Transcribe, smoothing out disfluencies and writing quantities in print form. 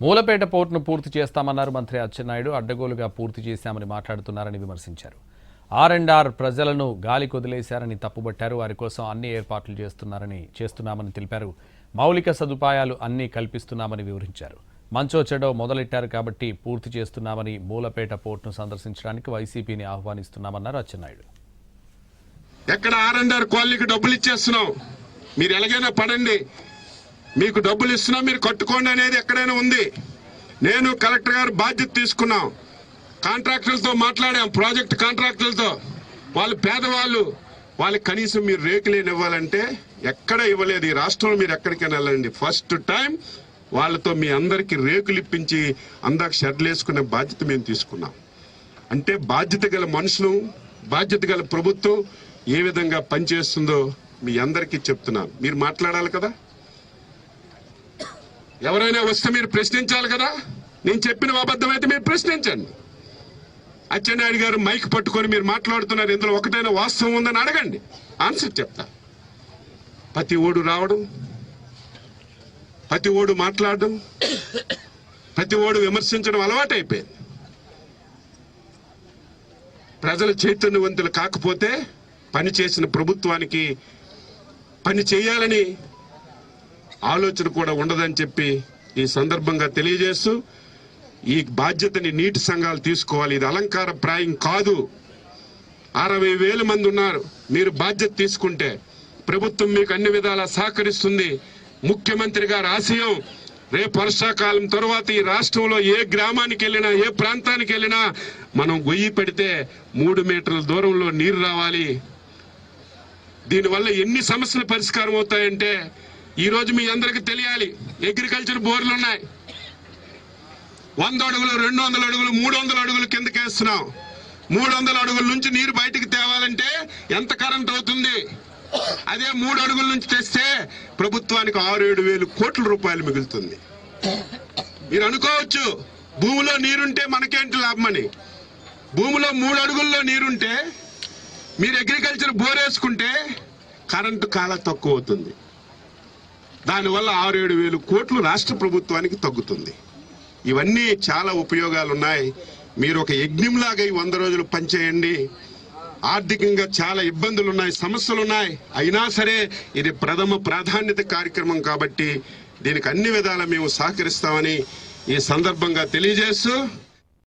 మూలపేట పోర్టును పూర్తి చేస్తామన్నారు మంత్రి అచ్చెన్నాయుడు. అడ్డగోలుగా పూర్తి చేశామని మాట్లాడుతున్నారని విమర్శించారు. R&R ప్రజలను గాలికి వదిలేశారని తప్పుబట్టారు. వారి కోసం అన్ని ఏర్పాట్లు చేస్తున్నామని తెలిపారు. మౌలిక సదుపాయాలు అన్నీ కల్పిస్తున్నామని వివరించారు. మంచో చెడో మొదలెట్టారు కాబట్టి పూర్తి చేస్తున్నామని, మూలపేట పోర్టును సందర్శించడానికి వైసీపీని ఆహ్వానిస్తున్నామన్నారు అచ్చెన్నాయుడు. ఎక్కడ R&R కాలనీకి డబ్బులు ఇచ్చేస్తున్నాం, మీరు ఎలాగైనా పడండి, మీకు డబ్బులు ఇస్తున్నాం, మీరు కట్టుకోండి అనేది ఎక్కడైనా ఉంది. నేను కలెక్టర్ గారు బాధ్యత తీసుకున్నాం, కాంట్రాక్టర్లతో మాట్లాడాం, ప్రాజెక్ట్ కాంట్రాక్టర్లతో. వాళ్ళు పేదవాళ్ళు, వాళ్ళకి కనీసం మీరు రేకులేని ఇవ్వాలంటే ఎక్కడ ఇవ్వలేదు. ఈ రాష్ట్రంలో మీరు ఎక్కడికైనా వెళ్ళండి, ఫస్ట్ టైం వాళ్ళతో మీ అందరికీ రేకులు ఇప్పించి అందాక షెడ్లు వేసుకునే బాధ్యత మేము తీసుకున్నాం. అంటే బాధ్యత గల మనుషులు, బాధ్యత గల ప్రభుత్వం ఏ విధంగా పనిచేస్తుందో మీ అందరికీ చెప్తున్నాను. మీరు మాట్లాడాలి కదా, ఎవరైనా వస్తే మీరు ప్రశ్నించాలి కదా. నేను చెప్పిన అబద్ధమైతే మీరు ప్రశ్నించండి. అచ్చెన్నాయుడు గారు మైక్ పట్టుకొని మీరు మాట్లాడుతున్నారు, ఇందులో ఒకటైనా వాస్తవం ఉందని అడగండి, ఆన్సర్ చెప్తా. ప్రతి ఓడు రావడం, ప్రతి ఓడు మాట్లాడడం, ప్రతి ఓడు విమర్శించడం అలవాటు అయిపోయింది. ప్రజలు చైతన్యవంతులు కాకపోతే పని చేసిన ప్రభుత్వానికి పని చేయాలని ఆలోచన కూడా ఉండదని చెప్పి ఈ సందర్భంగా తెలియజేస్తూ, ఈ బాధ్యతని నీటి సంఘాలు తీసుకోవాలి. ఇది అలంకార ప్రాయం కాదు. 60,000 మంది ఉన్నారు. మీరు బాధ్యత తీసుకుంటే ప్రభుత్వం మీకు అన్ని విధాలా సహకరిస్తుంది. ముఖ్యమంత్రి గారి ఆశయం రేపు వర్షాకాలం తర్వాత ఈ రాష్ట్రంలో ఏ గ్రామానికి వెళ్ళినా, ఏ ప్రాంతానికి వెళ్ళినా మనం గొయ్యి పెడితే 3 మీటర్ల దూరంలో నీరు రావాలి. దీనివల్ల ఎన్ని సమస్యలు పరిష్కారం అవుతాయంటే, ఈ రోజు మీ అందరికీ తెలియాలి, అగ్రికల్చర్ బోర్లు ఉన్నాయి. 100 అడుగులు, 200 అడుగులు, 300 అడుగులు కిందకేస్తున్నాం. 300 అడుగుల నుంచి నీరు బయటికి తేవాలంటే ఎంత కరెంట్ అవుతుంది? అదే 3 అడుగుల నుంచి తెస్తే ప్రభుత్వానికి 6-7 వేల కోట్ల రూపాయలు మిగులుతుంది. మీరు అనుకోవచ్చు, భూమిలో నీరుంటే మనకేంటి లాభమని. భూమిలో 3 అడుగుల్లో నీరుంటే మీరు అగ్రికల్చర్ బోర్ వేసుకుంటే కరెంటు చాలా తక్కువ అవుతుంది. దానివల్ల 6-7 వేల కోట్లు రాష్ట్ర ప్రభుత్వానికి తగ్గుతుంది. ఇవన్నీ చాలా ఉపయోగాలు ఉన్నాయి. మీరు ఒక యజ్ఞంలాగా ఈ 100 రోజులు పనిచేయండి. ఆర్థికంగా చాలా ఇబ్బందులు ఉన్నాయి, సమస్యలు ఉన్నాయి. అయినా సరే ఇది ప్రథమ ప్రాధాన్యత కార్యక్రమం కాబట్టి దీనికి అన్ని విధాలా మేము సహకరిస్తామని ఈ సందర్భంగా తెలియజేస్తూ